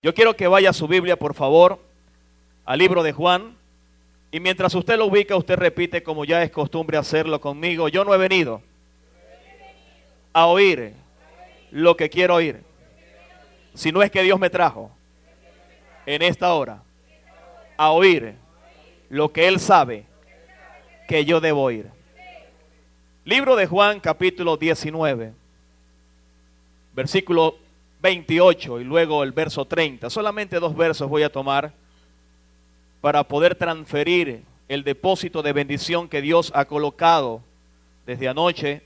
Yo quiero que vaya a su Biblia, por favor, al libro de Juan. Y mientras usted lo ubica, usted repite como ya es costumbre hacerlo conmigo. Yo no he venido a oír lo que quiero oír, sino es que Dios me trajo en esta hora a oír lo que Él sabe que yo debo oír. Libro de Juan, capítulo 19, versículo 28 y luego el verso 30. Solamente 2 versos voy a tomar para poder transferir el depósito de bendición que Dios ha colocado desde anoche,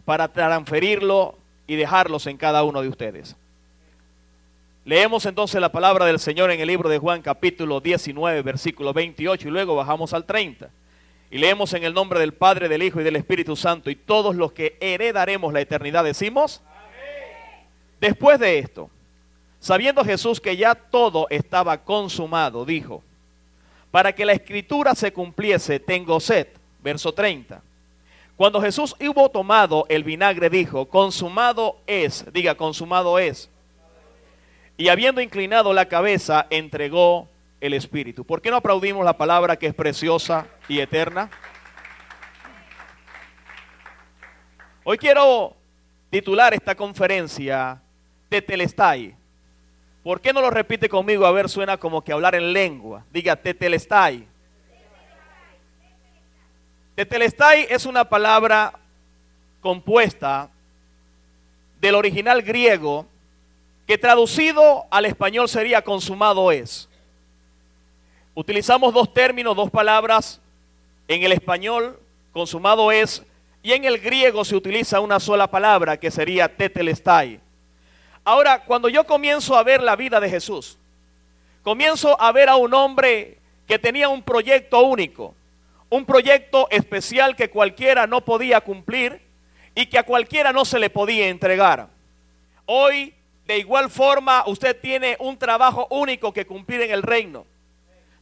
para transferirlo y dejarlos en cada uno de ustedes. Leemos entonces la palabra del Señor en el libro de Juan, capítulo 19, versículo 28, y luego bajamos al 30. Y leemos en el nombre del Padre, del Hijo y del Espíritu Santo, y todos los que heredaremos la eternidad decimos: amén. Después de esto, sabiendo Jesús que ya todo estaba consumado, dijo: para que la escritura se cumpliese, tengo sed. Verso 30. Cuando Jesús hubo tomado el vinagre, dijo: consumado es. Diga: consumado es. Y habiendo inclinado la cabeza, entregó el Espíritu. ¿Por qué no aplaudimos la palabra que es preciosa y eterna? Hoy quiero titular esta conferencia Tetelestai. ¿Por qué no lo repite conmigo? A ver, suena como que hablar en lengua. Diga: Tetelestai. Tetelestai es una palabra compuesta del original griego que traducido al español sería consumado es. Utilizamos 2 términos, 2 palabras en el español, consumado es, y en el griego se utiliza una sola palabra que sería tetelestai. Ahora, cuando yo comienzo a ver la vida de Jesús, comienzo a ver a un hombre que tenía un proyecto único, un proyecto especial que cualquiera no podía cumplir y que a cualquiera no se le podía entregar. Hoy, de igual forma, usted tiene un trabajo único que cumplir en el reino.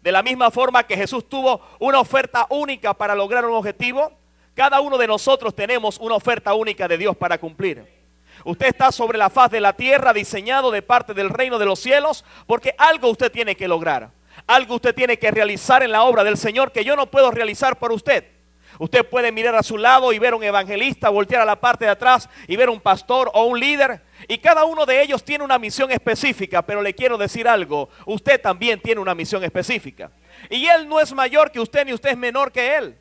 De la misma forma que Jesús tuvo una oferta única para lograr un objetivo, cada uno de nosotros tenemos una oferta única de Dios para cumplir. Usted está sobre la faz de la tierra, diseñado de parte del reino de los cielos, porque algo usted tiene que lograr. Algo usted tiene que realizar en la obra del Señor que yo no puedo realizar por usted. Usted puede mirar a su lado y ver un evangelista, voltear a la parte de atrás y ver un pastor o un líder. Y cada uno de ellos tiene una misión específica, pero le quiero decir algo. Usted también tiene una misión específica. Y Él no es mayor que usted, ni usted es menor que Él.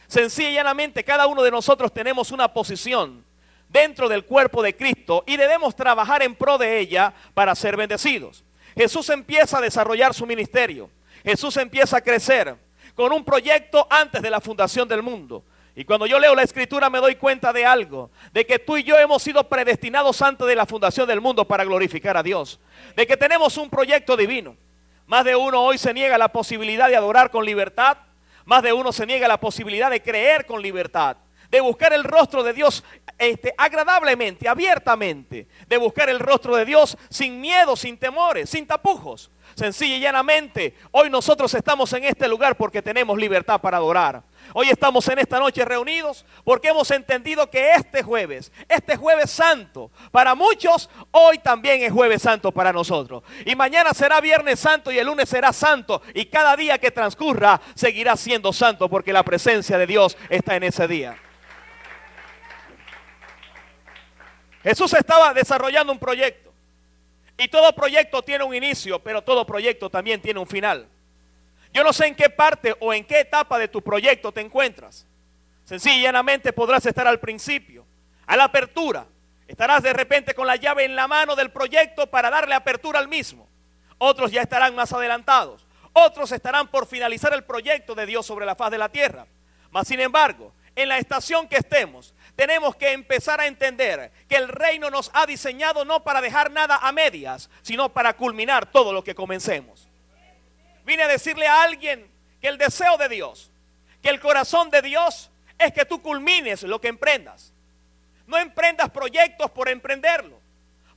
Sencilla y llanamente, cada uno de nosotros tenemos una posición dentro del cuerpo de Cristo y debemos trabajar en pro de ella para ser bendecidos. Jesús empieza a desarrollar su ministerio. Jesús empieza a crecer con un proyecto antes de la fundación del mundo. Y cuando yo leo la escritura me doy cuenta de algo, de que tú y yo hemos sido predestinados antes de la fundación del mundo para glorificar a Dios. De que tenemos un proyecto divino. Más de uno hoy se niega la posibilidad de adorar con libertad. Más de uno se niega la posibilidad de creer con libertad. De buscar el rostro de Dios agradablemente, abiertamente. De buscar el rostro de Dios sin miedo, sin temores, sin tapujos. Sencilla y llanamente, hoy nosotros estamos en este lugar porque tenemos libertad para adorar. Hoy estamos en esta noche reunidos porque hemos entendido que este jueves santo, para muchos, hoy también es jueves santo para nosotros. Y mañana será viernes santo y el lunes será santo. Y cada día que transcurra seguirá siendo santo porque la presencia de Dios está en ese día. Jesús estaba desarrollando un proyecto. Y todo proyecto tiene un inicio, pero todo proyecto también tiene un final. Yo no sé en qué parte o en qué etapa de tu proyecto te encuentras. Sencilla y llanamente podrás estar al principio, a la apertura. Estarás de repente con la llave en la mano del proyecto para darle apertura al mismo. Otros ya estarán más adelantados. Otros estarán por finalizar el proyecto de Dios sobre la faz de la tierra. Mas sin embargo, en la estación que estemos, tenemos que empezar a entender que el reino nos ha diseñado no para dejar nada a medias, sino para culminar todo lo que comencemos. Vine a decirle a alguien que el deseo de Dios, que el corazón de Dios es que tú culmines lo que emprendas. No emprendas proyectos por emprenderlo,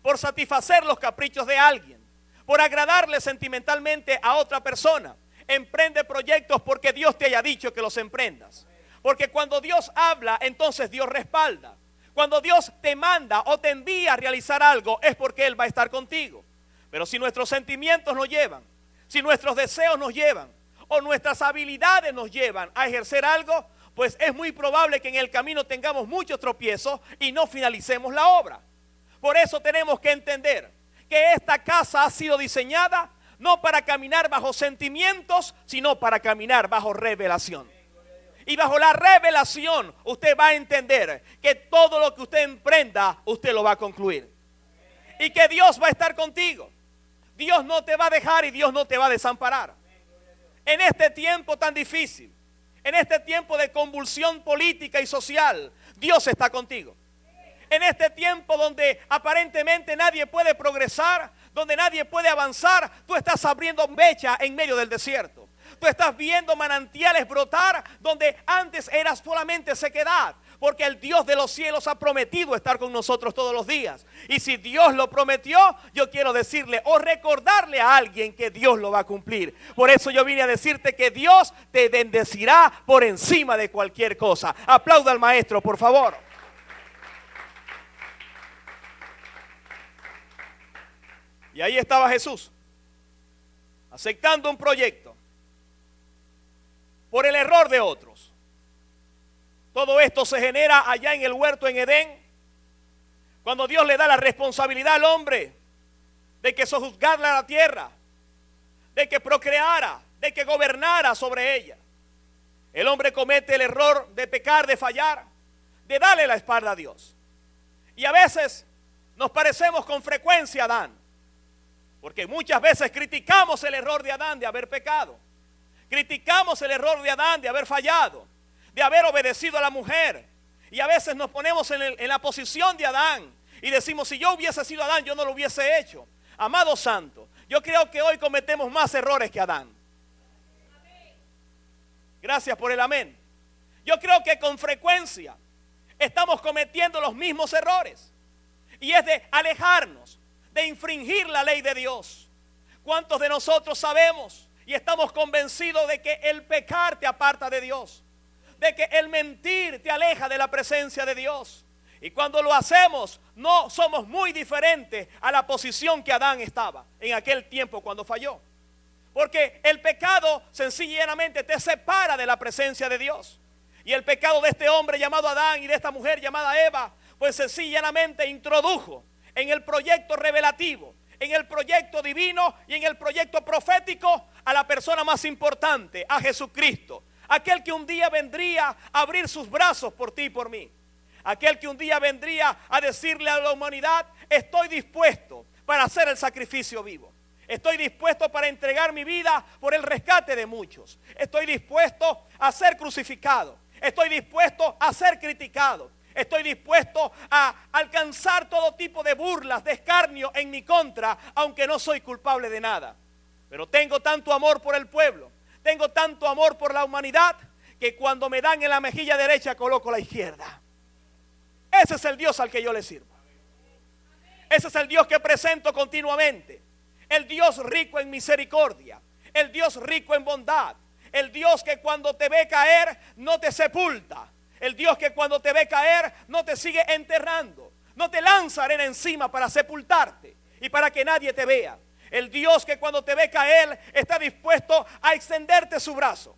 por satisfacer los caprichos de alguien, por agradarle sentimentalmente a otra persona. Emprende proyectos porque Dios te haya dicho que los emprendas. Porque cuando Dios habla, entonces Dios respalda. Cuando Dios te manda o te envía a realizar algo, es porque Él va a estar contigo. Pero si nuestros sentimientos nos llevan, si nuestros deseos nos llevan, o nuestras habilidades nos llevan a ejercer algo, pues es muy probable que en el camino tengamos muchos tropiezos y no finalicemos la obra. Por eso tenemos que entender que esta casa ha sido diseñada no para caminar bajo sentimientos, sino para caminar bajo revelación. Y bajo la revelación usted va a entender que todo lo que usted emprenda, usted lo va a concluir. Y que Dios va a estar contigo. Dios no te va a dejar y Dios no te va a desamparar. En este tiempo tan difícil, en este tiempo de convulsión política y social, Dios está contigo. En este tiempo donde aparentemente nadie puede progresar, donde nadie puede avanzar, tú estás abriendo brecha en medio del desierto. Tú estás viendo manantiales brotar donde antes era solamente sequedad. Porque el Dios de los cielos ha prometido estar con nosotros todos los días. Y si Dios lo prometió, yo quiero decirle o recordarle a alguien que Dios lo va a cumplir. Por eso yo vine a decirte que Dios te bendecirá por encima de cualquier cosa. Aplauda al maestro, por favor. Y ahí estaba Jesús, aceptando un proyecto por el error de otros. Todo esto se genera allá en el huerto en Edén, cuando Dios le da la responsabilidad al hombre de que sojuzgara la tierra, de que procreara, de que gobernara sobre ella. El hombre comete el error de pecar, de fallar, de darle la espalda a Dios. Y a veces nos parecemos con frecuencia a Adán, porque muchas veces criticamos el error de Adán de haber pecado. Criticamos el error de Adán de haber fallado, de haber obedecido a la mujer. Y a veces nos ponemos en la posición de Adán y decimos, si yo hubiese sido Adán, yo no lo hubiese hecho. Amado santo, yo creo que hoy cometemos más errores que Adán. Gracias por el amén. Yo creo que con frecuencia estamos cometiendo los mismos errores. Y es de alejarnos, de infringir la ley de Dios. ¿Cuántos de nosotros sabemos y estamos convencidos de que el pecar te aparta de Dios? De que el mentir te aleja de la presencia de Dios. Y cuando lo hacemos, no somos muy diferentes a la posición que Adán estaba en aquel tiempo cuando falló. Porque el pecado sencillamente te separa de la presencia de Dios. Y el pecado de este hombre llamado Adán y de esta mujer llamada Eva, pues sencillamente introdujo en el proyecto revelativo, en el proyecto divino y en el proyecto profético a la persona más importante, a Jesucristo. Aquel que un día vendría a abrir sus brazos por ti y por mí. Aquel que un día vendría a decirle a la humanidad, estoy dispuesto para hacer el sacrificio vivo. Estoy dispuesto para entregar mi vida por el rescate de muchos. Estoy dispuesto a ser crucificado. Estoy dispuesto a ser criticado. Estoy dispuesto a alcanzar todo tipo de burlas, de escarnio en mi contra, aunque no soy culpable de nada. Pero tengo tanto amor por el pueblo. Tengo tanto amor por la humanidad que cuando me dan en la mejilla derecha coloco la izquierda. Ese es el Dios al que yo le sirvo. Ese es el Dios que presento continuamente. El Dios rico en misericordia. El Dios rico en bondad. El Dios que cuando te ve caer no te sepulta. El Dios que cuando te ve caer no te sigue enterrando. No te lanza arena encima para sepultarte y para que nadie te vea. El Dios que cuando te ve caer está dispuesto a extenderte su brazo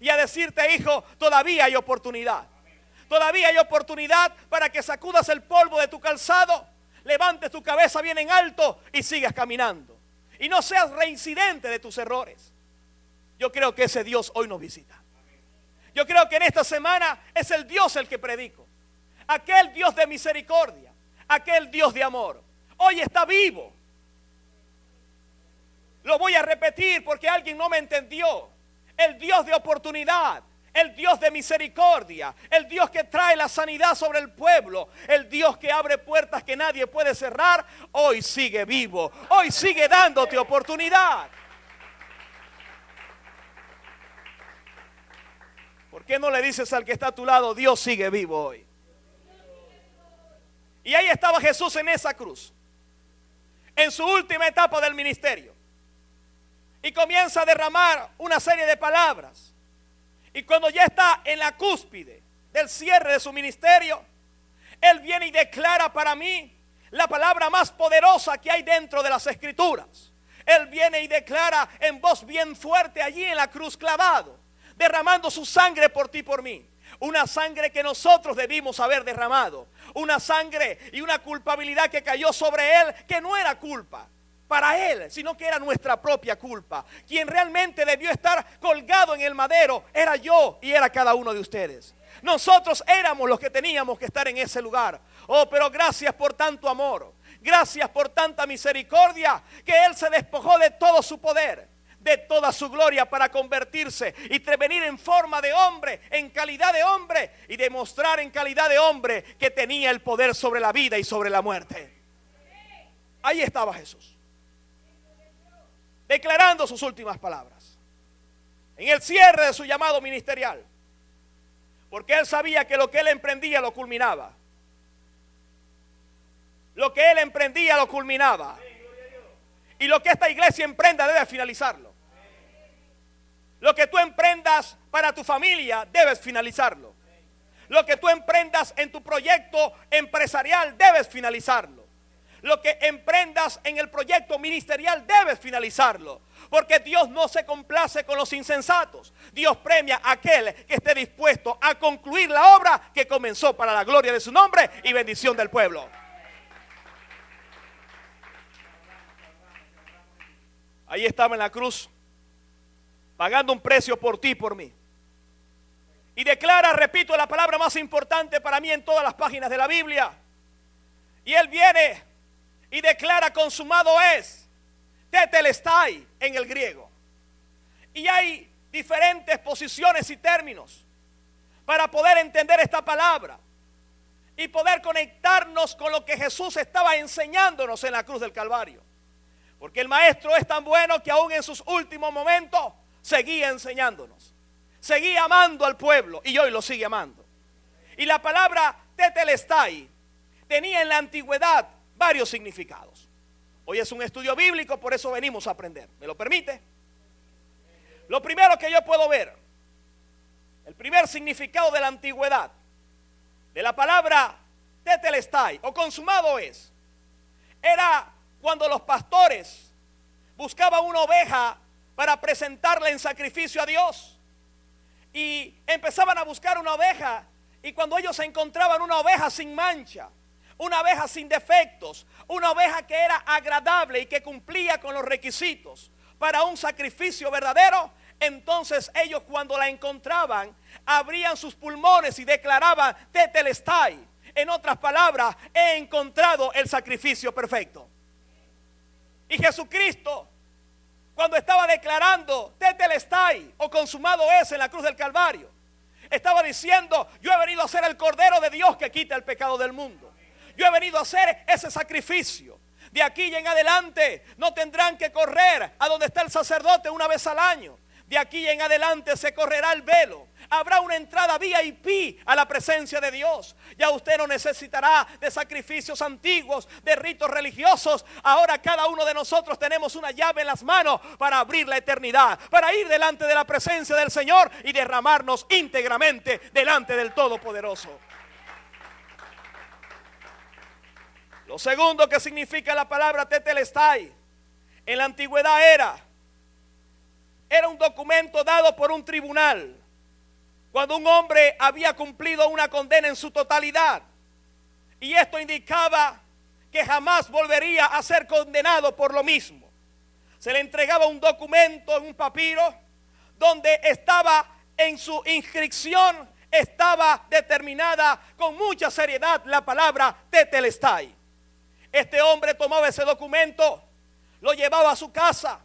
y a decirte, hijo, todavía hay oportunidad. Todavía hay oportunidad para que sacudas el polvo de tu calzado, levantes tu cabeza bien en alto y sigas caminando. Y no seas reincidente de tus errores. Yo creo que ese Dios hoy nos visita. Yo creo que en esta semana es el Dios el que predico. Aquel Dios de misericordia, aquel Dios de amor. Hoy está vivo. Lo voy a repetir porque alguien no me entendió. El Dios de oportunidad, el Dios de misericordia, el Dios que trae la sanidad sobre el pueblo, el Dios que abre puertas que nadie puede cerrar, hoy sigue vivo, hoy sigue dándote oportunidad. ¿Por qué no le dices al que está a tu lado, Dios sigue vivo hoy? Y ahí estaba Jesús en esa cruz, en su última etapa del ministerio. Y comienza a derramar una serie de palabras. Y cuando ya está en la cúspide del cierre de su ministerio, Él viene y declara para mí la palabra más poderosa que hay dentro de las Escrituras. Él viene y declara en voz bien fuerte allí en la cruz clavado, derramando su sangre por ti y por mí. Una sangre que nosotros debimos haber derramado. Una sangre y una culpabilidad que cayó sobre él, que no era culpa para él, sino que era nuestra propia culpa. Quien realmente debió estar colgado en el madero era yo y era cada uno de ustedes. Nosotros éramos los que teníamos que estar en ese lugar. Oh, pero gracias por tanto amor. Gracias por tanta misericordia, que Él se despojó de todo su poder, de toda su gloria, para convertirse y venir en forma de hombre, en calidad de hombre, y demostrar en calidad de hombre que tenía el poder sobre la vida y sobre la muerte. Ahí estaba Jesús, declarando sus últimas palabras en el cierre de su llamado ministerial, porque Él sabía que lo que Él emprendía lo culminaba. Lo que Él emprendía lo culminaba. Y lo que esta iglesia emprenda debe finalizarlo. Lo que tú emprendas para tu familia debes finalizarlo. Lo que tú emprendas en tu proyecto empresarial debes finalizarlo. Lo que emprendas en el proyecto ministerial debes finalizarlo. Porque Dios no se complace con los insensatos. Dios premia a aquel que esté dispuesto a concluir la obra que comenzó para la gloria de su nombre y bendición del pueblo. Ahí estaba en la cruz, pagando un precio por ti y por mí. Y declara, repito, la palabra más importante para mí en todas las páginas de la Biblia. Y Él viene y declara: consumado es, tetelestai en el griego. Y hay diferentes posiciones y términos para poder entender esta palabra y poder conectarnos con lo que Jesús estaba enseñándonos en la cruz del Calvario. Porque el maestro es tan bueno que aún en sus últimos momentos seguía enseñándonos. Seguía amando al pueblo y hoy lo sigue amando. Y la palabra tetelestai tenía en la antigüedad varios significados. Hoy es un estudio bíblico, por eso venimos a aprender. ¿Me lo permite? Lo primero que yo puedo ver, el primer significado de la antigüedad de la palabra tetelestai o consumado es, era cuando los pastores buscaban una oveja para presentarla en sacrificio a Dios, y empezaban a buscar una oveja, y cuando ellos encontraban una oveja sin mancha, una oveja sin defectos, una oveja que era agradable y que cumplía con los requisitos para un sacrificio verdadero, entonces ellos, cuando la encontraban, abrían sus pulmones y declaraban tetelestai. En otras palabras, he encontrado el sacrificio perfecto. Y Jesucristo, cuando estaba declarando tetelestai o consumado es en la cruz del Calvario, estaba diciendo: yo he venido a ser el Cordero de Dios que quita el pecado del mundo. Yo he venido a hacer ese sacrificio. De aquí y en adelante no tendrán que correr a donde está el sacerdote una vez al año. De aquí en adelante se correrá el velo. Habrá una entrada VIP a la presencia de Dios. Ya usted no necesitará de sacrificios antiguos, de ritos religiosos. Ahora cada uno de nosotros tenemos una llave en las manos para abrir la eternidad, para ir delante de la presencia del Señor y derramarnos íntegramente delante del Todopoderoso. Lo segundo que significa la palabra tetelestai en la antigüedad era un documento dado por un tribunal cuando un hombre había cumplido una condena en su totalidad, y esto indicaba que jamás volvería a ser condenado por lo mismo. Se le entregaba un documento en un papiro donde estaba en su inscripción, estaba determinada con mucha seriedad la palabra tetelestai. Este hombre tomaba ese documento, lo llevaba a su casa,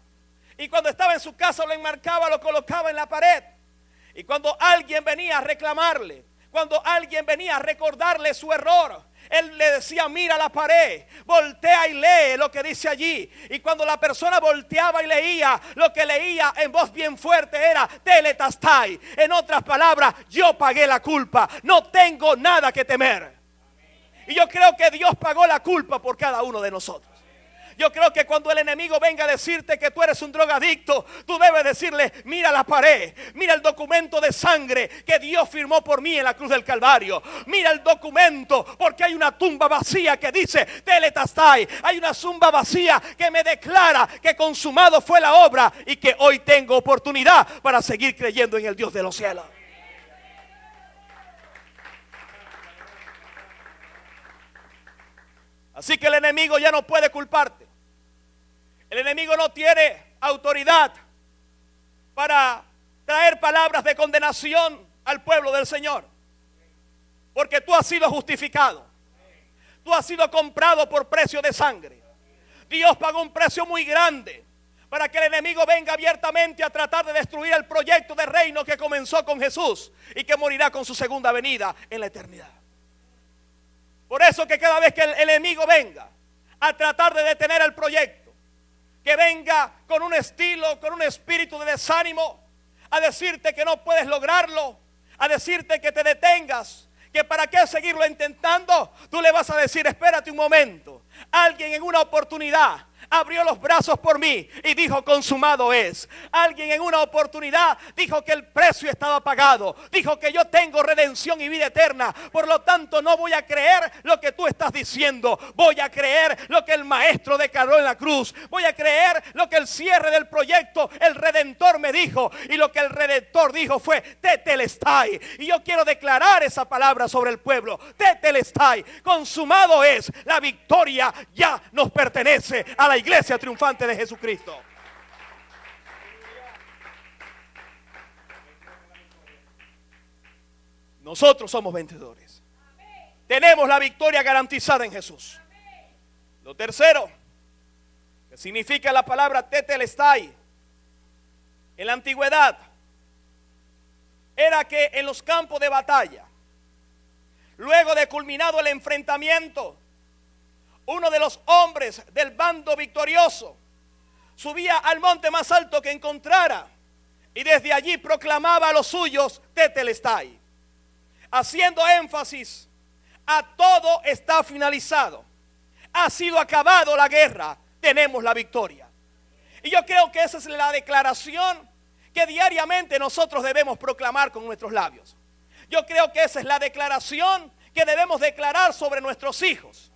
y cuando estaba en su casa lo enmarcaba, lo colocaba en la pared. Y cuando alguien venía a reclamarle, cuando alguien venía a recordarle su error, él le decía: mira la pared, voltea y lee lo que dice allí. Y cuando la persona volteaba y leía, lo que leía en voz bien fuerte era tetelestai. En otras palabras, yo pagué la culpa, no tengo nada que temer. Y yo creo que Dios pagó la culpa por cada uno de nosotros. Yo creo que cuando el enemigo venga a decirte que tú eres un drogadicto, tú debes decirle: mira la pared, mira el documento de sangre que Dios firmó por mí en la cruz del Calvario. Mira el documento, porque hay una tumba vacía que dice Tetelestai. Hay una tumba vacía que me declara que consumado fue la obra y que hoy tengo oportunidad para seguir creyendo en el Dios de los cielos. Así que el enemigo ya no puede culparte. El enemigo no tiene autoridad para traer palabras de condenación al pueblo del Señor. Porque tú has sido justificado. Tú has sido comprado por precio de sangre. Dios pagó un precio muy grande para que el enemigo venga abiertamente a tratar de destruir el proyecto de reino que comenzó con Jesús y que morirá con su segunda venida en la eternidad. Por eso que cada vez que el enemigo venga a tratar de detener el proyecto, que venga con un estilo, con un espíritu de desánimo, a decirte que no puedes lograrlo, a decirte que te detengas, que para qué seguirlo intentando, tú le vas a decir: espérate un momento. Alguien en una oportunidad abrió los brazos por mí y dijo: consumado es. Alguien en una oportunidad dijo que el precio estaba pagado, dijo que yo tengo redención y vida eterna. Por lo tanto, no voy a creer lo que tú estás diciendo, voy a creer lo que el maestro declaró en la cruz, voy a creer lo que el cierre del proyecto, el Redentor me dijo, y lo que el Redentor dijo fue Tetelestai. Y yo quiero declarar esa palabra sobre el pueblo: Tetelestai, consumado es. La victoria ya nos pertenece a la iglesia triunfante de Jesucristo. Nosotros somos vencedores. Tenemos la victoria garantizada en Jesús. Lo tercero, que significa la palabra Tetelestai en la antigüedad, era que en los campos de batalla, luego de culminado el enfrentamiento, uno de los hombres del bando victorioso subía al monte más alto que encontrara y desde allí proclamaba a los suyos Tetelestai, haciendo énfasis a todo está finalizado, ha sido acabado la guerra, tenemos la victoria. Y yo creo que esa es la declaración que diariamente nosotros debemos proclamar con nuestros labios. Yo creo que esa es la declaración que debemos declarar sobre nuestros hijos,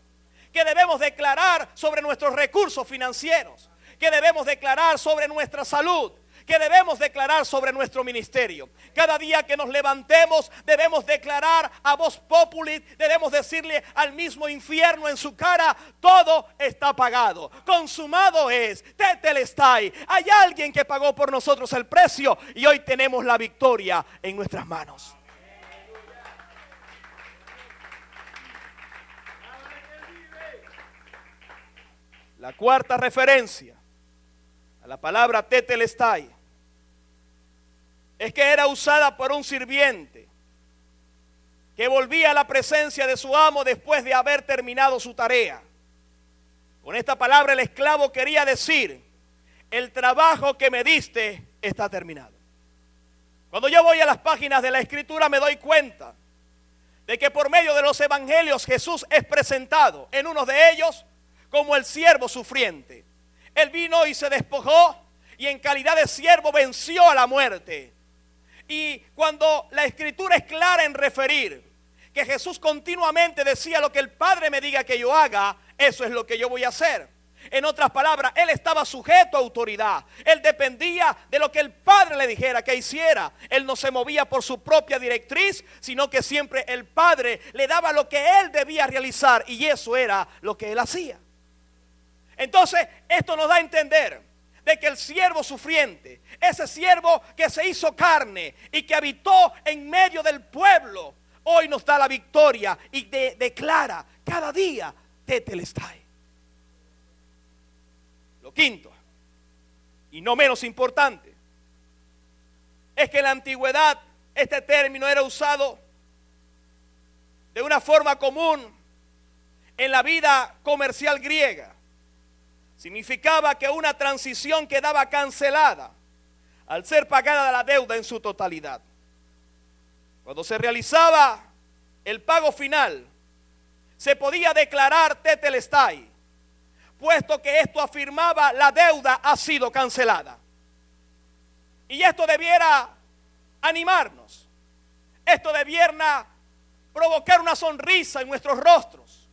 que debemos declarar sobre nuestros recursos financieros, que debemos declarar sobre nuestra salud, que debemos declarar sobre nuestro ministerio. Cada día que nos levantemos debemos declarar a voz populi, debemos decirle al mismo infierno en su cara: todo está pagado, consumado es, Tetelestai. Hay alguien que pagó por nosotros el precio y hoy tenemos la victoria en nuestras manos. La cuarta referencia a la palabra Tetelestai es que era usada por un sirviente que volvía a la presencia de su amo después de haber terminado su tarea. Con esta palabra el esclavo quería decir: el trabajo que me diste está terminado. Cuando yo voy a las páginas de la Escritura me doy cuenta de que por medio de los evangelios Jesús es presentado en uno de ellos como el siervo sufriente. Él vino y se despojó y en calidad de siervo venció a la muerte. Y cuando la Escritura es clara en referir que Jesús continuamente decía: lo que el Padre me diga que yo haga, eso es lo que yo voy a hacer. En otras palabras, Él estaba sujeto a autoridad. Él dependía de lo que el Padre le dijera que hiciera. Él no se movía por su propia directriz, sino que siempre el Padre le daba lo que Él debía realizar, y eso era lo que Él hacía. Entonces, esto nos da a entender de que el siervo sufriente, ese siervo que se hizo carne y que habitó en medio del pueblo, hoy nos da la victoria y declara cada día Tetelestai. Lo quinto, y no menos importante, es que en la antigüedad este término era usado de una forma común en la vida comercial griega. Significaba que una transición quedaba cancelada al ser pagada la deuda en su totalidad. Cuando se realizaba el pago final, se podía declarar Tetelestai, puesto que esto afirmaba la deuda ha sido cancelada. Y esto debiera animarnos. Esto debiera provocar una sonrisa en nuestros rostros.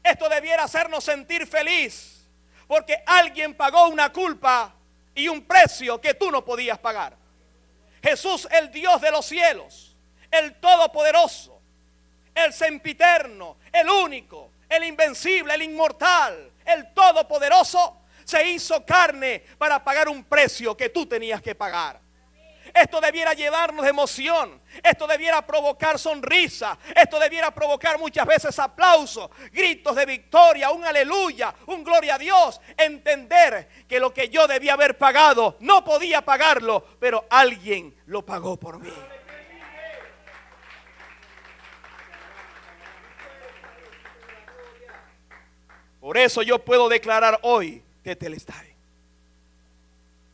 Esto debiera hacernos sentir feliz, porque alguien pagó una culpa y un precio que tú no podías pagar. Jesús, el Dios de los cielos, el Todopoderoso, el Sempiterno, el único, el invencible, el inmortal, el Todopoderoso, se hizo carne para pagar un precio que tú tenías que pagar. Esto debiera llevarnos de emoción, esto debiera provocar sonrisa, esto debiera provocar muchas veces aplausos, gritos de victoria, un aleluya, un gloria a Dios. Entender que lo que yo debía haber pagado, no podía pagarlo, pero alguien lo pagó por mí. Por eso yo puedo declarar hoy Tetelestai.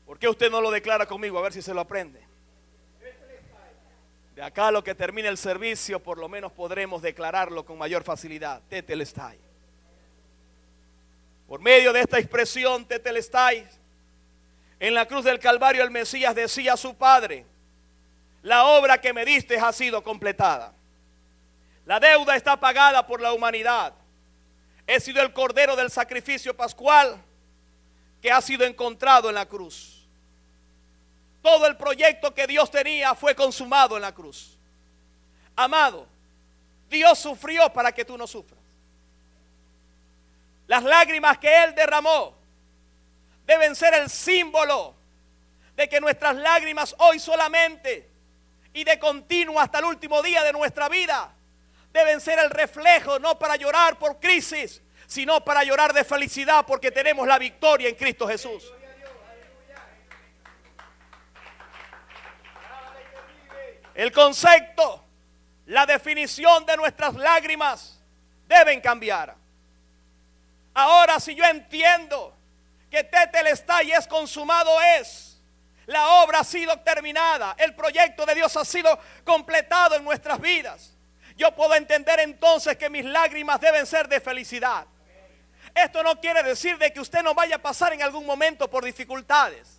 ¿Por qué usted no lo declara conmigo? A ver si se lo aprende. De acá a lo que termine el servicio, por lo menos podremos declararlo con mayor facilidad. Tetelestai. Por medio de esta expresión, Tetelestai, en la cruz del Calvario el Mesías decía a su Padre: la obra que me diste ha sido completada. La deuda está pagada por la humanidad. He sido el cordero del sacrificio pascual que ha sido encontrado en la cruz. Todo el proyecto que Dios tenía fue consumado en la cruz. Amado, Dios sufrió para que tú no sufras. Las lágrimas que Él derramó deben ser el símbolo de que nuestras lágrimas hoy solamente y de continuo hasta el último día de nuestra vida deben ser el reflejo, no para llorar por crisis, sino para llorar de felicidad porque tenemos la victoria en Cristo Jesús. El concepto, la definición de nuestras lágrimas deben cambiar. Ahora, si yo entiendo que Tetelestai es consumado, la obra ha sido terminada, el proyecto de Dios ha sido completado en nuestras vidas, yo puedo entender entonces que mis lágrimas deben ser de felicidad. Esto no quiere decir de que usted no vaya a pasar en algún momento por dificultades.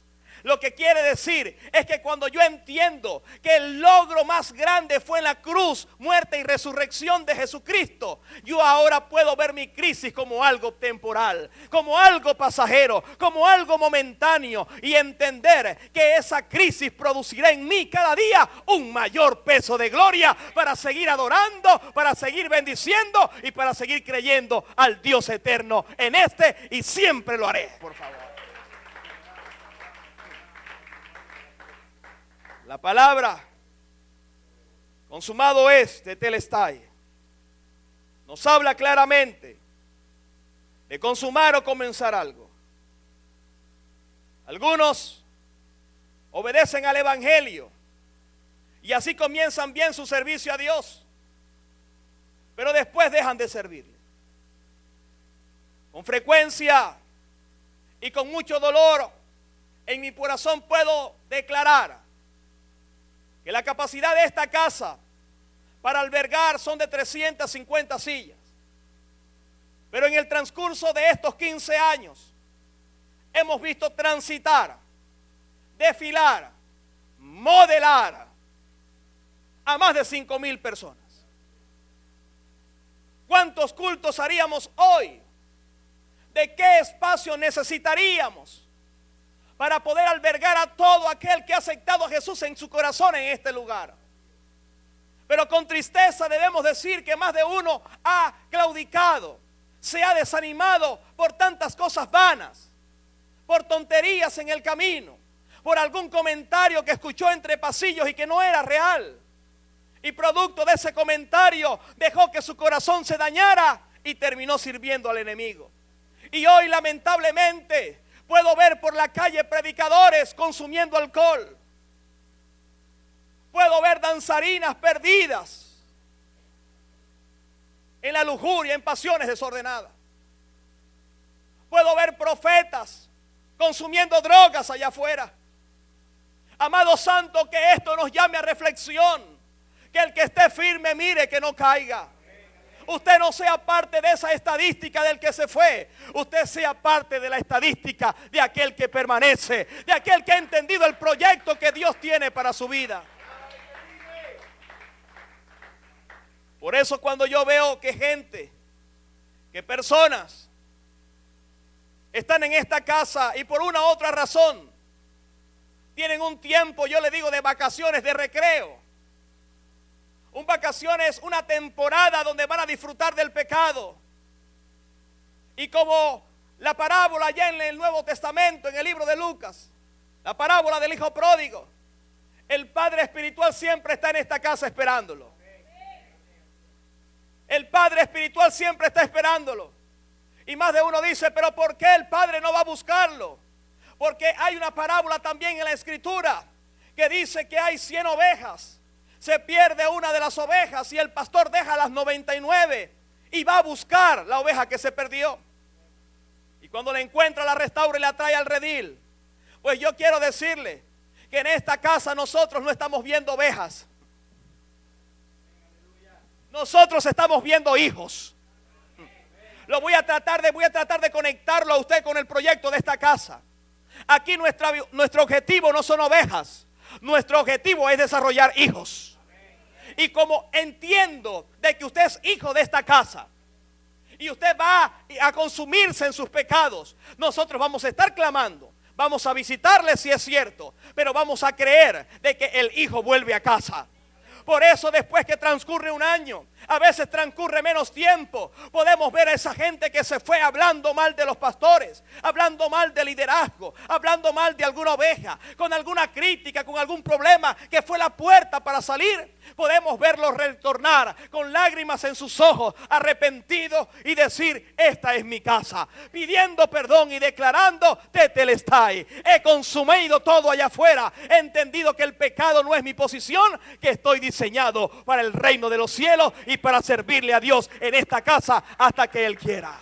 Lo que quiere decir es que cuando yo entiendo que el logro más grande fue en la cruz, muerte y resurrección de Jesucristo, yo ahora puedo ver mi crisis como algo temporal, como algo pasajero, como algo momentáneo, y entender que esa crisis producirá en mí cada día un mayor peso de gloria para seguir adorando, para seguir bendiciendo y para seguir creyendo al Dios eterno en este, y siempre lo haré. Por favor. La palabra consumado es Tetelestai. Nos habla claramente de consumar o comenzar algo. Algunos obedecen al Evangelio y así comienzan bien su servicio a Dios, pero después dejan de servirle. Con frecuencia y con mucho dolor en mi corazón puedo declarar que la capacidad de esta casa para albergar son de 350 sillas. Pero en el transcurso de estos 15 años hemos visto transitar, desfilar, modelar a más de 5,000 personas. ¿Cuántos cultos haríamos hoy? ¿De qué espacio necesitaríamos para poder albergar a todo aquel que ha aceptado a Jesús en su corazón en este lugar? Pero con tristeza debemos decir que más de uno ha claudicado, se ha desanimado por tantas cosas vanas, por tonterías en el camino, por algún comentario que escuchó entre pasillos y que no era real. Y producto de ese comentario dejó que su corazón se dañara y terminó sirviendo al enemigo. Y hoy lamentablemente puedo ver por la calle predicadores consumiendo alcohol. Puedo ver danzarinas perdidas en la lujuria, en pasiones desordenadas. Puedo ver profetas consumiendo drogas allá afuera. Amado santo, que esto nos llame a reflexión. Que el que esté firme mire que no caiga. Usted no sea parte de esa estadística del que se fue. Usted sea parte de la estadística de aquel que permanece, de aquel que ha entendido el proyecto que Dios tiene para su vida. Por eso cuando yo veo que personas están en esta casa y por una u otra razón tienen un tiempo, yo le digo, de vacaciones, de recreo. Un vacaciones, una temporada donde van a disfrutar del pecado. Y como la parábola allá en el Nuevo Testamento, en el libro de Lucas, la parábola del hijo pródigo, el padre espiritual siempre está en esta casa esperándolo. El padre espiritual siempre está esperándolo. Y más de uno dice, pero ¿por qué el padre no va a buscarlo? Porque hay una parábola también en la escritura que dice que hay 100 ovejas. Se pierde una de las ovejas y el pastor deja las 99 y va a buscar la oveja que se perdió. Y cuando la encuentra, la restaura y la trae al redil. Pues yo quiero decirle que en esta casa nosotros no estamos viendo ovejas. Nosotros estamos viendo hijos. Voy a tratar de conectarlo a usted con el proyecto de esta casa. Aquí nuestro objetivo no son ovejas. Nuestro objetivo es desarrollar hijos. Y como entiendo de que usted es hijo de esta casa y usted va a consumirse en sus pecados, nosotros vamos a estar clamando, vamos a visitarle si es cierto, pero vamos a creer de que el hijo vuelve a casa. Por eso después que transcurre un año, a veces transcurre menos tiempo, podemos ver a esa gente que se fue hablando mal de los pastores, hablando mal del liderazgo, hablando mal de alguna oveja, con alguna crítica, con algún problema que fue la puerta para salir. Podemos verlos retornar con lágrimas en sus ojos, arrepentidos y decir, esta es mi casa, pidiendo perdón y declarando, tetelestai, he consumido todo allá afuera, he entendido que el pecado no es mi posición, que estoy diseñado para el reino de los cielos y para servirle a Dios en esta casa hasta que Él quiera.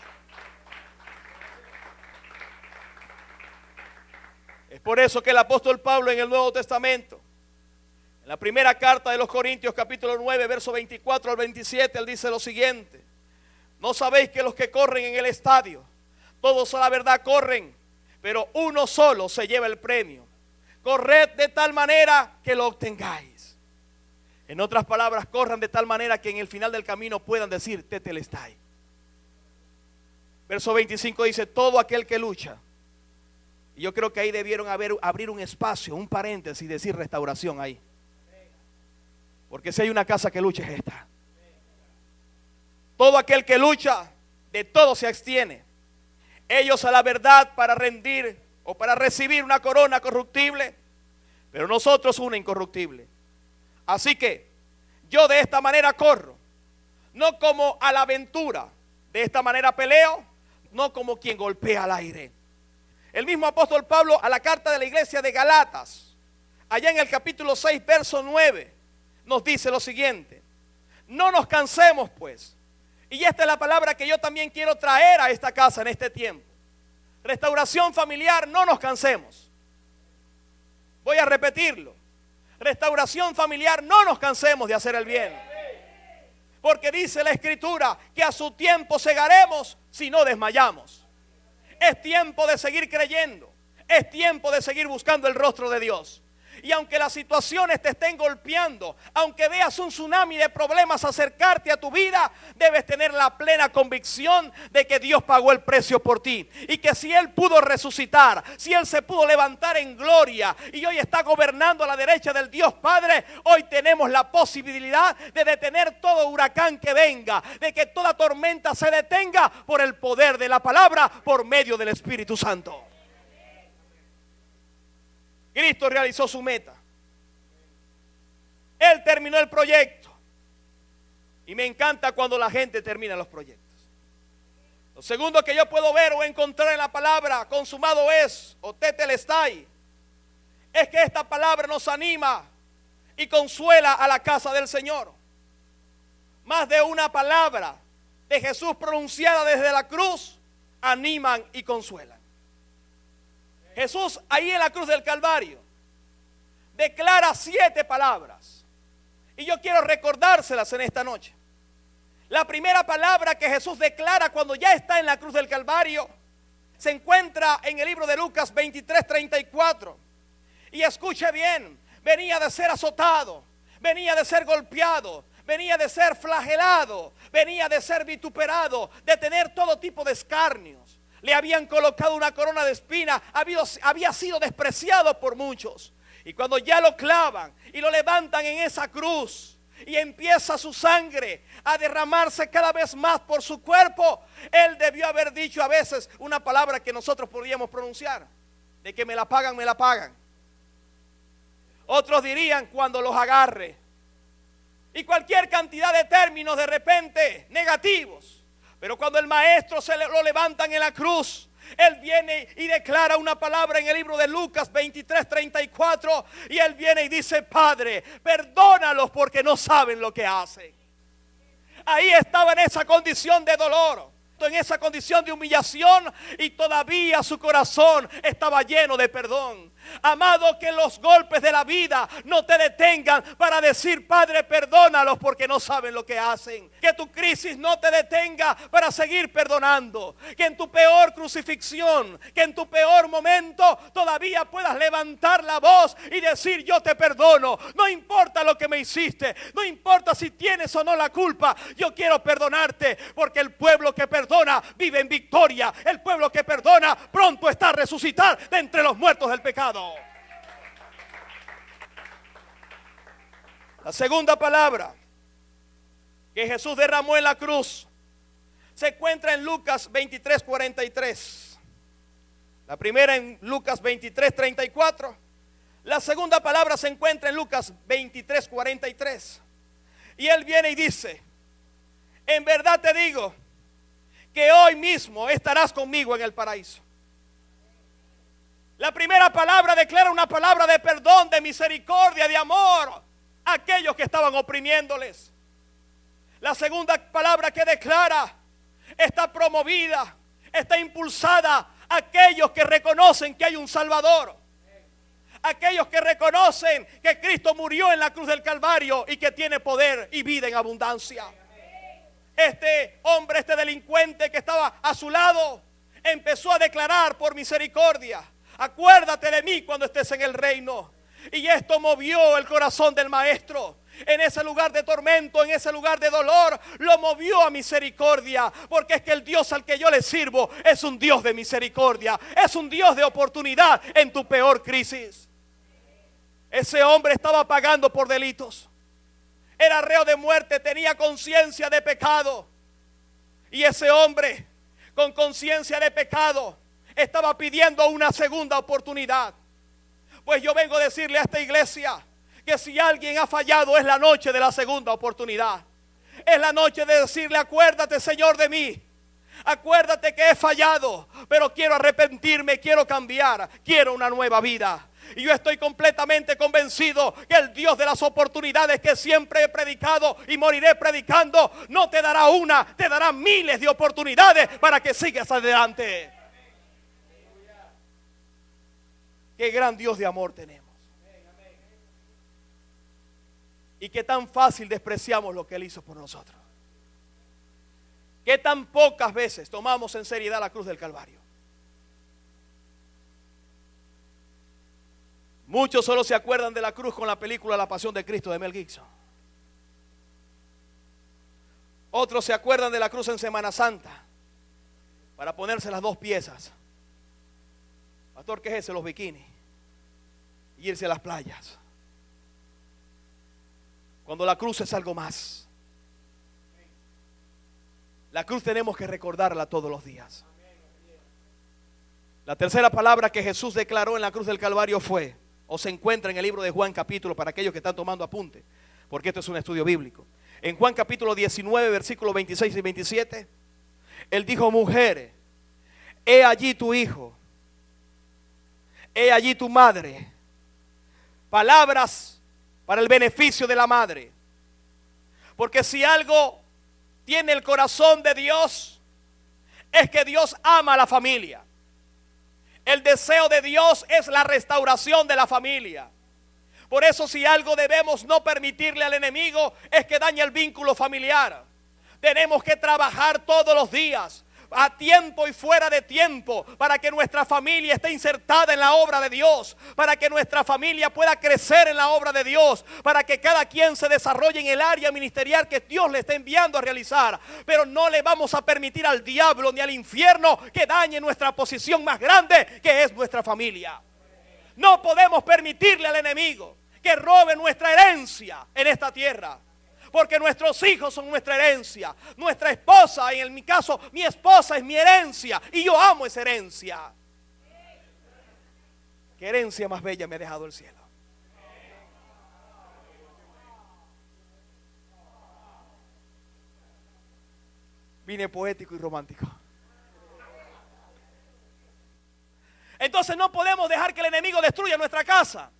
Es por eso que el apóstol Pablo en el Nuevo Testamento, en la primera carta de los Corintios, capítulo 9, verso 24 al 27, él dice lo siguiente: ¿no sabéis que los que corren en el estadio, todos a la verdad corren, pero uno solo se lleva el premio? Corred de tal manera que lo obtengáis. En otras palabras, corran de tal manera que en el final del camino puedan decir, tetelestai. Verso 25 dice, todo aquel que lucha. Y yo creo que ahí debieron abrir un espacio, un paréntesis y decir restauración ahí. Porque si hay una casa que lucha es esta. Todo aquel que lucha, de todo se abstiene. Ellos a la verdad para rendir o para recibir una corona corruptible, pero nosotros una incorruptible. Así que yo de esta manera corro, no como a la aventura, de esta manera peleo, no como quien golpea al aire. El mismo apóstol Pablo a la carta de la iglesia de Galatas, allá en el capítulo 6, verso 9, nos dice lo siguiente: no nos cansemos pues. Y esta es la palabra que yo también quiero traer a esta casa en este tiempo. Restauración familiar, no nos cansemos. Voy a repetirlo. Restauración familiar, no nos cansemos de hacer el bien. Porque dice la escritura que a su tiempo segaremos si no desmayamos. Es tiempo de seguir creyendo. Es tiempo de seguir buscando el rostro de Dios. Y aunque las situaciones te estén golpeando, aunque veas un tsunami de problemas acercarte a tu vida, debes tener la plena convicción de que Dios pagó el precio por ti. Y que si Él pudo resucitar, si Él se pudo levantar en gloria y hoy está gobernando a la derecha del Dios Padre, hoy tenemos la posibilidad de detener todo huracán que venga, de que toda tormenta se detenga por el poder de la palabra, por medio del Espíritu Santo. Cristo realizó su meta. Él terminó el proyecto. Y me encanta cuando la gente termina los proyectos. Lo segundo que yo puedo ver o encontrar en la palabra consumado es, o tetelestai, es que esta palabra nos anima y consuela a la casa del Señor. Más de una palabra de Jesús pronunciada desde la cruz animan y consuelan. Jesús ahí en la cruz del Calvario declara 7 palabras. Y yo quiero recordárselas en esta noche. La primera palabra que Jesús declara cuando ya está en la cruz del Calvario se encuentra en el libro de Lucas 23:34. Y escuche bien, venía de ser azotado, venía de ser golpeado, venía de ser flagelado, venía de ser vituperado, de tener todo tipo de escarnios. Le habían colocado una corona de espinas, había sido despreciado por muchos. Y cuando ya lo clavan y lo levantan en esa cruz, y empieza su sangre a derramarse cada vez más por su cuerpo, él debió haber dicho a veces una palabra que nosotros podríamos pronunciar: de que me la pagan, me la pagan. Otros dirían: cuando los agarre. Y cualquier cantidad de términos de repente negativos. Pero cuando el maestro lo levantan en la cruz, él viene y declara una palabra en el libro de Lucas 23:34. Y él viene y dice: Padre, perdónalos porque no saben lo que hacen. Ahí estaba en esa condición de dolor, en esa condición de humillación, y todavía su corazón estaba lleno de perdón. Amado, que los golpes de la vida no te detengan para decir: Padre, perdónalos porque no saben lo que hacen. Que tu crisis no te detenga para seguir perdonando. Que en tu peor crucifixión, que en tu peor momento todavía puedas levantar la voz y decir: yo te perdono. No importa lo que me hiciste, no importa si tienes o no la culpa, yo quiero perdonarte, porque el pueblo que perdona vive en victoria. El pueblo que perdona pronto está a resucitar de entre los muertos del pecado. La segunda palabra que Jesús derramó en la cruz se encuentra en Lucas 23:43. La primera en Lucas 23:34. La segunda palabra se encuentra en Lucas 23:43. Y él viene y dice: en verdad te digo que hoy mismo estarás conmigo en el paraíso. La primera palabra declara una palabra de perdón, de misericordia, de amor a aquellos que estaban oprimiéndoles. La segunda palabra que declara está promovida, está impulsada a aquellos que reconocen que hay un Salvador. Aquellos que reconocen que Cristo murió en la cruz del Calvario y que tiene poder y vida en abundancia. Este hombre, este delincuente que estaba a su lado, empezó a declarar por misericordia: acuérdate de mí cuando estés en el reino. Y esto movió el corazón del maestro. En ese lugar de tormento, en ese lugar de dolor, lo movió a misericordia. Porque es que el Dios al que yo le sirvo es un Dios de misericordia. Es un Dios de oportunidad en tu peor crisis. Ese hombre estaba pagando por delitos. Era reo de muerte, tenía conciencia de pecado. Y ese hombre, con conciencia de pecado, estaba pidiendo una segunda oportunidad. Pues yo vengo a decirle a esta iglesia que si alguien ha fallado, es la noche de la segunda oportunidad. Es la noche de decirle: acuérdate, Señor, de mí. Acuérdate que he fallado, pero quiero arrepentirme, quiero cambiar, quiero una nueva vida. Y yo estoy completamente convencido que el Dios de las oportunidades que siempre he predicado y moriré predicando, no te dará una, te dará miles de oportunidades para que sigas adelante. Qué gran Dios de amor tenemos. Y qué tan fácil despreciamos lo que Él hizo por nosotros. Qué tan pocas veces tomamos en seriedad la cruz del Calvario. Muchos solo se acuerdan de la cruz con la película La Pasión de Cristo de Mel Gibson. Otros se acuerdan de la cruz en Semana Santa para ponerse las dos piezas. Pastor, ¿qué es ese? Los bikinis. Y irse a las playas. Cuando la cruz es algo más. La cruz tenemos que recordarla todos los días. La tercera palabra que Jesús declaró en la cruz del Calvario fue, o se encuentra en el libro de Juan capítulo, para aquellos que están tomando apunte, porque esto es un estudio bíblico. En Juan capítulo 19, versículos 26 y 27, Él dijo: mujer, he allí tu hijo, he allí tu madre. Palabras para el beneficio de la madre. Porque si algo tiene el corazón de Dios, es que Dios ama a la familia. El deseo de Dios es la restauración de la familia. Por eso, si algo debemos no permitirle al enemigo, es que dañe el vínculo familiar. Tenemos que trabajar todos los días, a tiempo y fuera de tiempo, para que nuestra familia esté insertada en la obra de Dios, para que nuestra familia pueda crecer en la obra de Dios, para que cada quien se desarrolle en el área ministerial que Dios le está enviando a realizar. Pero no le vamos a permitir al diablo ni al infierno que dañe nuestra posición más grande, que es nuestra familia. No podemos permitirle al enemigo que robe nuestra herencia en esta tierra. Porque nuestros hijos son nuestra herencia. Nuestra esposa, en mi caso, mi esposa es mi herencia. Y yo amo esa herencia. ¿Qué herencia más bella me ha dejado el cielo? Vine poético y romántico. Entonces no podemos dejar que el enemigo destruya nuestra casa.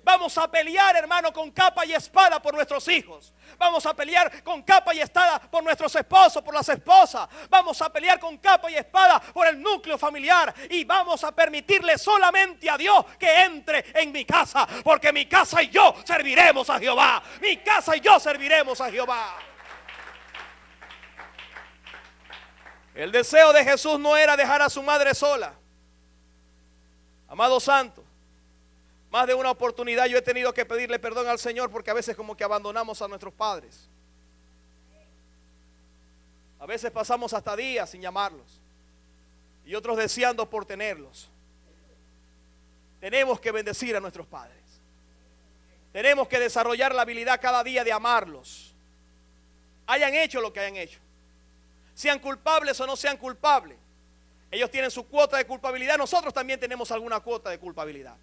Vamos a pelear, hermano, con capa y espada por nuestros hijos. Vamos a pelear con capa y espada por nuestros esposos, por las esposas. Vamos a pelear con capa y espada por el núcleo familiar. Y vamos a permitirle solamente a Dios que entre en mi casa. Porque mi casa y yo serviremos a Jehová. Mi casa y yo serviremos a Jehová. El deseo de Jesús no era dejar a su madre sola. Amado santo, más de una oportunidad yo he tenido que pedirle perdón al Señor porque a veces como que abandonamos a nuestros padres. A veces pasamos hasta días sin llamarlos y otros deseando por tenerlos. Tenemos que bendecir a nuestros padres. Tenemos que desarrollar la habilidad cada día de amarlos. Hayan hecho lo que hayan hecho. Sean culpables o no sean culpables. Ellos tienen su cuota de culpabilidad. Nosotros también tenemos alguna cuota de culpabilidad.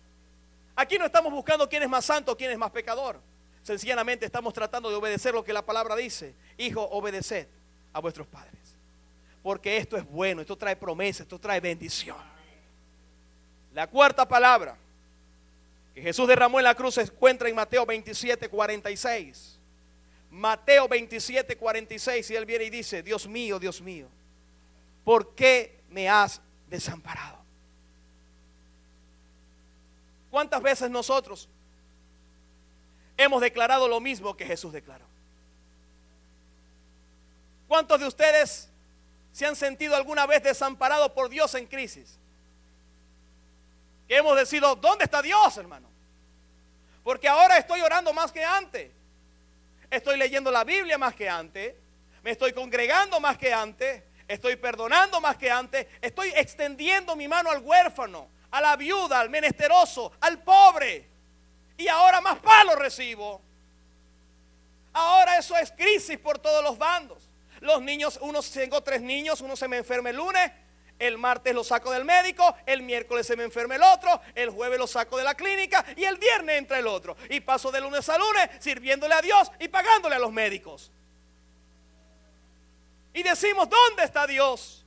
Aquí no estamos buscando quién es más santo, quién es más pecador. Sencillamente estamos tratando de obedecer lo que la palabra dice. Hijo, obedeced a vuestros padres. Porque esto es bueno, esto trae promesa, esto trae bendición. La cuarta palabra que Jesús derramó en la cruz se encuentra en Mateo 27:46. Mateo 27:46, y él viene y dice: Dios mío, ¿por qué me has desamparado? ¿Cuántas veces nosotros hemos declarado lo mismo que Jesús declaró? ¿Cuántos de ustedes se han sentido alguna vez desamparados por Dios en crisis? Que hemos decidido, ¿dónde está Dios, hermano? Porque ahora estoy orando más que antes. Estoy leyendo la Biblia más que antes. Me estoy congregando más que antes. Estoy perdonando más que antes. Estoy extendiendo mi mano al huérfano, a la viuda, al menesteroso, al pobre. Y ahora más palos recibo. Ahora eso es crisis por todos los bandos. Los niños, tengo 3 niños, uno se me enferma el lunes, el martes lo saco del médico, el miércoles se me enferma el otro, el jueves lo saco de la clínica y el viernes entra el otro. Y paso de lunes a lunes sirviéndole a Dios y pagándole a los médicos. Y decimos, ¿dónde está Dios?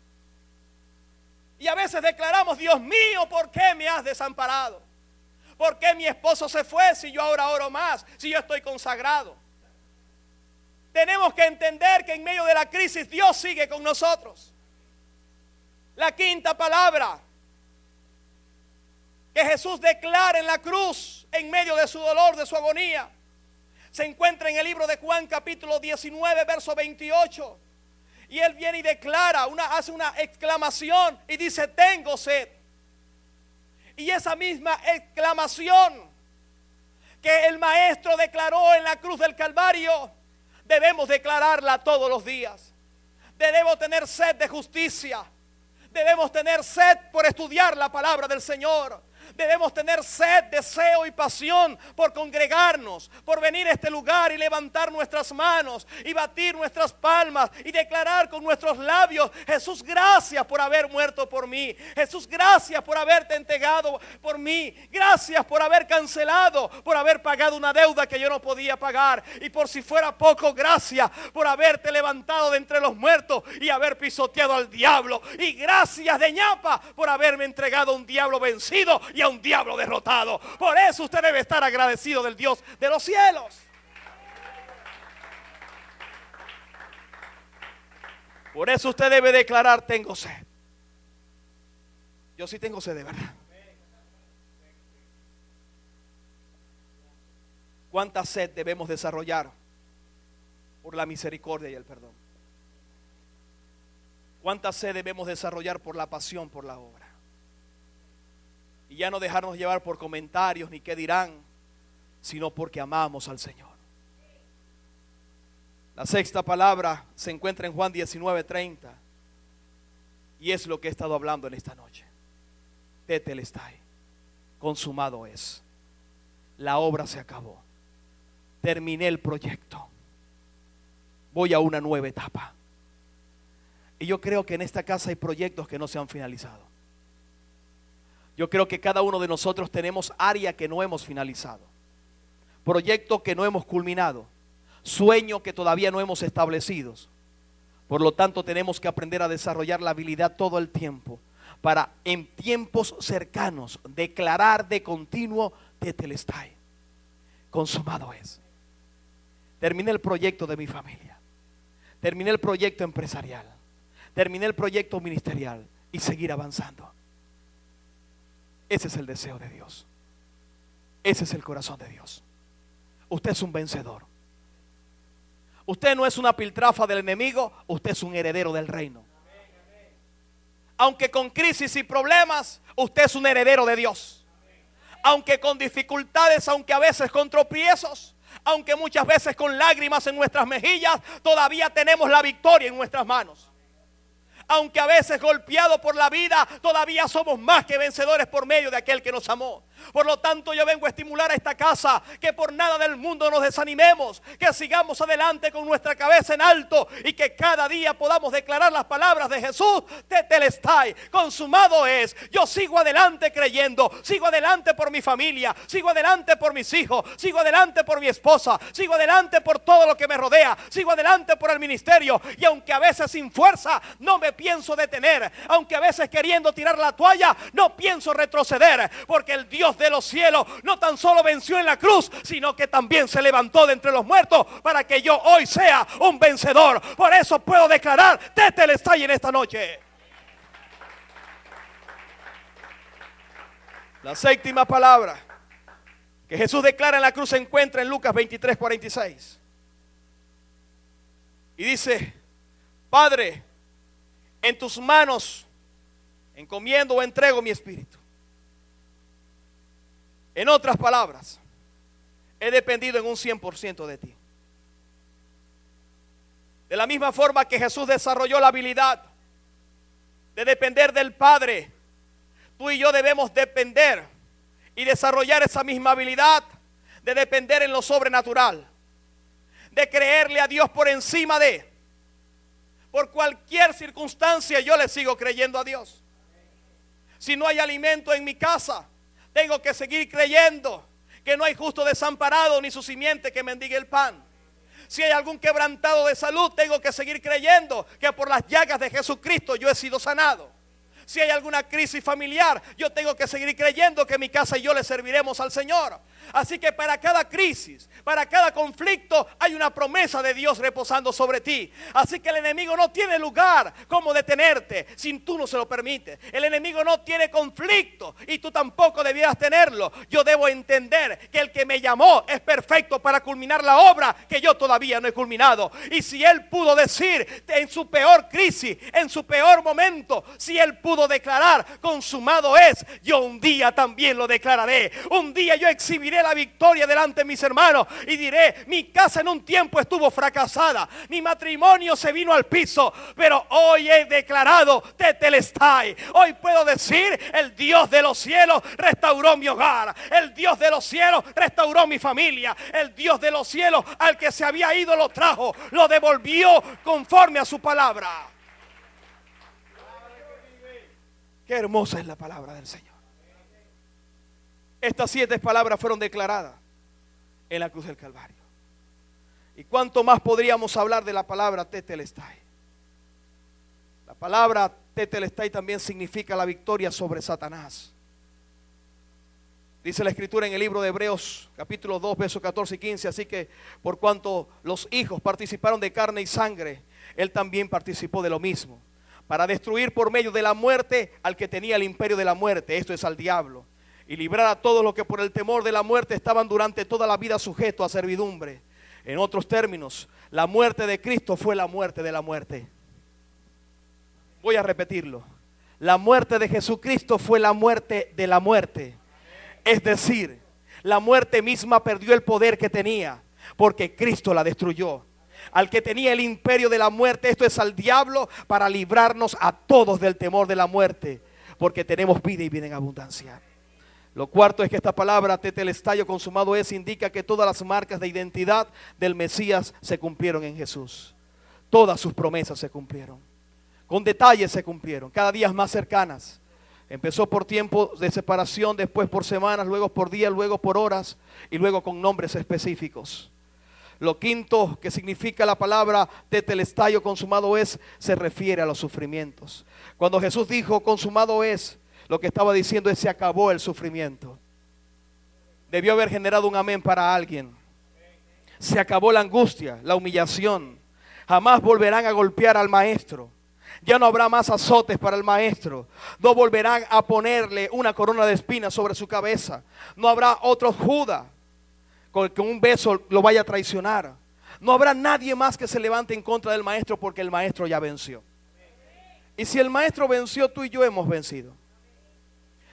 Y a veces declaramos, Dios mío, ¿por qué me has desamparado? ¿Por qué mi esposo se fue si yo ahora oro más, si yo estoy consagrado? Tenemos que entender que en medio de la crisis Dios sigue con nosotros. La quinta palabra que Jesús declara en la cruz en medio de su dolor, de su agonía, se encuentra en el libro de Juan capítulo 19, verso 28. Y él viene y declara, hace una exclamación y dice: tengo sed. Y esa misma exclamación que el maestro declaró en la cruz del Calvario, debemos declararla todos los días. Debemos tener sed de justicia. Debemos tener sed por estudiar la palabra del Señor. Debemos tener sed, deseo y pasión por congregarnos, por venir a este lugar y levantar nuestras manos y batir nuestras palmas y declarar con nuestros labios: Jesús, gracias por haber muerto por mí. Jesús, gracias por haberte entregado por mí. Gracias por haber cancelado, por haber pagado una deuda que yo no podía pagar. Y por si fuera poco, gracias por haberte levantado de entre los muertos y haber pisoteado al diablo. Y gracias de ñapa por haberme entregado a un diablo vencido y a un diablo derrotado. Por eso usted debe estar agradecido del Dios de los cielos. Por eso usted debe declarar: tengo sed. Yo sí tengo sed de verdad. ¿Cuánta sed debemos desarrollar por la misericordia y el perdón? ¿Cuánta sed debemos desarrollar por la pasión por la obra? Y ya no dejarnos llevar por comentarios ni qué dirán, sino porque amamos al Señor. La sexta palabra se encuentra en Juan 19:30 y es lo que he estado hablando en esta noche. Tetelestai, consumado es. La obra se acabó. Terminé el proyecto. Voy a una nueva etapa. Y yo creo que en esta casa hay proyectos que no se han finalizado. Yo creo que cada uno de nosotros tenemos área que no hemos finalizado, proyectos que no hemos culminado, sueños que todavía no hemos establecido. Por lo tanto, tenemos que aprender a desarrollar la habilidad todo el tiempo para en tiempos cercanos declarar de continuo: tetelestai, consumado es. Terminé el proyecto de mi familia, terminé el proyecto empresarial, terminé el proyecto ministerial y seguir avanzando. Ese es el deseo de Dios. Ese es el corazón de Dios. Usted es un vencedor. Usted no es una piltrafa del enemigo, usted es un heredero del reino. Aunque con crisis y problemas, usted es un heredero de Dios. Aunque con dificultades, aunque a veces con tropiezos, aunque muchas veces con lágrimas en nuestras mejillas, todavía tenemos la victoria en nuestras manos. Aunque a veces golpeados por la vida, todavía somos más que vencedores por medio de aquel que nos amó. Por lo tanto, yo vengo a estimular a esta casa que por nada del mundo nos desanimemos, que sigamos adelante con nuestra cabeza en alto y que cada día podamos declarar las palabras de Jesús: tetelestai, consumado es. Yo sigo adelante creyendo, sigo adelante por mi familia, sigo adelante por mis hijos, sigo adelante por mi esposa, sigo adelante por todo lo que me rodea, sigo adelante por el ministerio. Y aunque a veces sin fuerza, no me pienso detener, aunque a veces queriendo tirar la toalla, no pienso retroceder, porque el Dios de los cielos no tan solo venció en la cruz, sino que también se levantó de entre los muertos para que yo hoy sea un vencedor. Por eso puedo declarar: tetelestai en esta noche. La séptima palabra que Jesús declara en la cruz se encuentra en Lucas 23:46 y dice: Padre, en tus manos encomiendo o entrego mi espíritu. En otras palabras, he dependido en un 100% de ti. De la misma forma que Jesús desarrolló la habilidad de depender del Padre, tú y yo debemos depender y desarrollar esa misma habilidad de depender en lo sobrenatural, de creerle a Dios por encima de, por cualquier circunstancia. Yo le sigo creyendo a Dios. Si no hay alimento en mi casa, tengo que seguir creyendo que no hay justo desamparado ni su simiente que mendigue el pan. Si hay algún quebrantado de salud, tengo que seguir creyendo que por las llagas de Jesucristo yo he sido sanado. Si hay alguna crisis familiar, yo tengo que seguir creyendo que en mi casa y yo le serviremos al Señor. Así que para cada crisis, para cada conflicto, hay una promesa de Dios reposando sobre ti. Así que el enemigo no tiene lugar como detenerte si tú no se lo permites. El enemigo no tiene conflicto y tú tampoco debieras tenerlo. Yo debo entender que el que me llamó es perfecto para culminar la obra que yo todavía no he culminado. Y si él pudo decir en su peor crisis, en su peor momento, si él pudo declarar: consumado es, yo un día también lo declararé. Un día yo exhibiré la victoria delante de mis hermanos y diré: mi casa en un tiempo estuvo fracasada, mi matrimonio se vino al piso, pero hoy he declarado tetelestai. Hoy puedo decir: el Dios de los cielos restauró mi hogar, el Dios de los cielos restauró mi familia, el Dios de los cielos al que se había ido lo trajo, lo devolvió conforme a su palabra. Qué hermosa es la palabra del Señor. Estas 7 palabras fueron declaradas en la cruz del Calvario. ¿Y cuánto más podríamos hablar de la palabra tetelestai? La palabra tetelestai también significa la victoria sobre Satanás. Dice la Escritura en el libro de Hebreos, capítulo 2, versos 14 y 15. Así que por cuanto los hijos participaron de carne y sangre, él también participó de lo mismo, para destruir por medio de la muerte al que tenía el imperio de la muerte, esto es al diablo, y librar a todos los que por el temor de la muerte estaban durante toda la vida sujetos a servidumbre. En otros términos, la muerte de Cristo fue la muerte de la muerte. Voy a repetirlo. La muerte de Jesucristo fue la muerte de la muerte. Es decir, la muerte misma perdió el poder que tenía, porque Cristo la destruyó. Al que tenía el imperio de la muerte, esto es al diablo, para librarnos a todos del temor de la muerte, porque tenemos vida y vida en abundancia. Lo cuarto es que esta palabra tetelestai, consumado es, indica que todas las marcas de identidad del Mesías se cumplieron en Jesús. Todas sus promesas se cumplieron. Con detalles se cumplieron, cada día más cercanas. Empezó por tiempos de separación, después por semanas, luego por días, luego por horas y luego con nombres específicos. Lo quinto que significa la palabra tetelestai, consumado es, se refiere a los sufrimientos. Cuando Jesús dijo consumado es, lo que estaba diciendo es se acabó el sufrimiento. Debió haber generado un amén para alguien. Se acabó la angustia, la humillación. Jamás volverán a golpear al maestro. Ya no habrá más azotes para el maestro. No volverán a ponerle una corona de espinas sobre su cabeza. No habrá otro Judas con un beso lo vaya a traicionar. No habrá nadie más que se levante en contra del maestro, porque el maestro ya venció. Y si el maestro venció, tú y yo hemos vencido.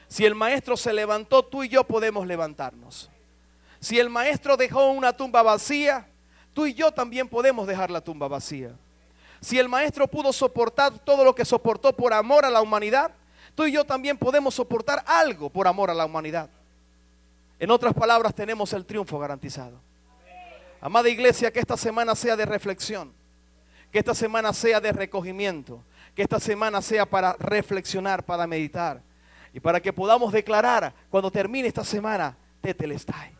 Si el maestro se levantó, tú y yo podemos levantarnos. Si el maestro dejó una tumba vacía, tú y yo también podemos dejar la tumba vacía. Si el maestro pudo soportar todo lo que soportó por amor a la humanidad, tú y yo también podemos soportar algo por amor a la humanidad. En otras palabras, tenemos el triunfo garantizado. Amada iglesia, que esta semana sea de reflexión, que esta semana sea de recogimiento, que esta semana sea para reflexionar, para meditar y para que podamos declarar cuando termine esta semana, tetelestai.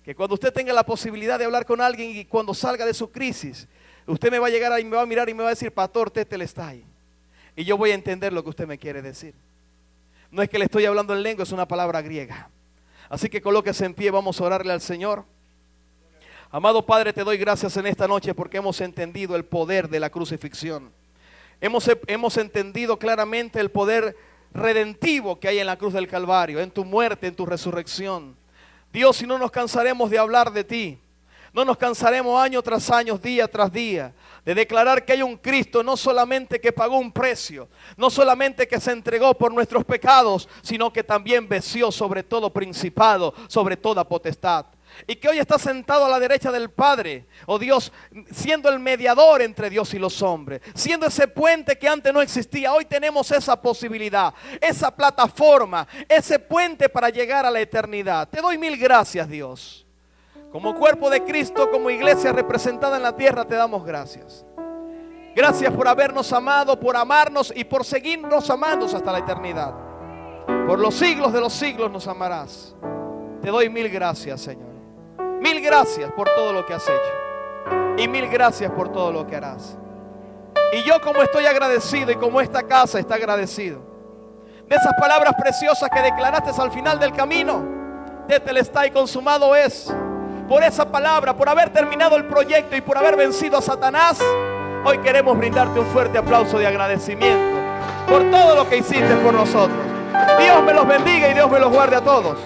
Que cuando usted tenga la posibilidad de hablar con alguien y cuando salga de su crisis, usted me va a llegar y me va a mirar y me va a decir, pastor, tetelestai. Y yo voy a entender lo que usted me quiere decir. No es que le estoy hablando en lengua, es una palabra griega. Así que colóquese en pie, vamos a orarle al Señor. Amado Padre, te doy gracias en esta noche porque hemos entendido el poder de la crucifixión. Hemos entendido claramente el poder redentivo que hay en la cruz del Calvario, en tu muerte, en tu resurrección. Dios, si no nos cansaremos de hablar de ti, no nos cansaremos año tras año, día tras día, de declarar que hay un Cristo no solamente que pagó un precio, no solamente que se entregó por nuestros pecados, sino que también venció sobre todo principado, sobre toda potestad. Y que hoy está sentado a la derecha del Padre, oh Dios, siendo el mediador entre Dios y los hombres, siendo ese puente que antes no existía. Hoy tenemos esa posibilidad, esa plataforma, ese puente para llegar a la eternidad. Te doy mil gracias, Dios. Como cuerpo de Cristo, como iglesia representada en la tierra, te damos gracias. Gracias por habernos amado, por amarnos y por seguirnos amando hasta la eternidad. Por los siglos de los siglos nos amarás. Te doy mil gracias, Señor. Mil gracias por todo lo que has hecho. Y mil gracias por todo lo que harás. Y yo, como estoy agradecido y como esta casa está agradecido de esas palabras preciosas que declaraste al final del camino, tetelestai, consumado es. Por esa palabra, por haber terminado el proyecto y por haber vencido a Satanás, hoy queremos brindarte un fuerte aplauso de agradecimiento por todo lo que hiciste por nosotros. Dios me los bendiga y Dios me los guarde a todos.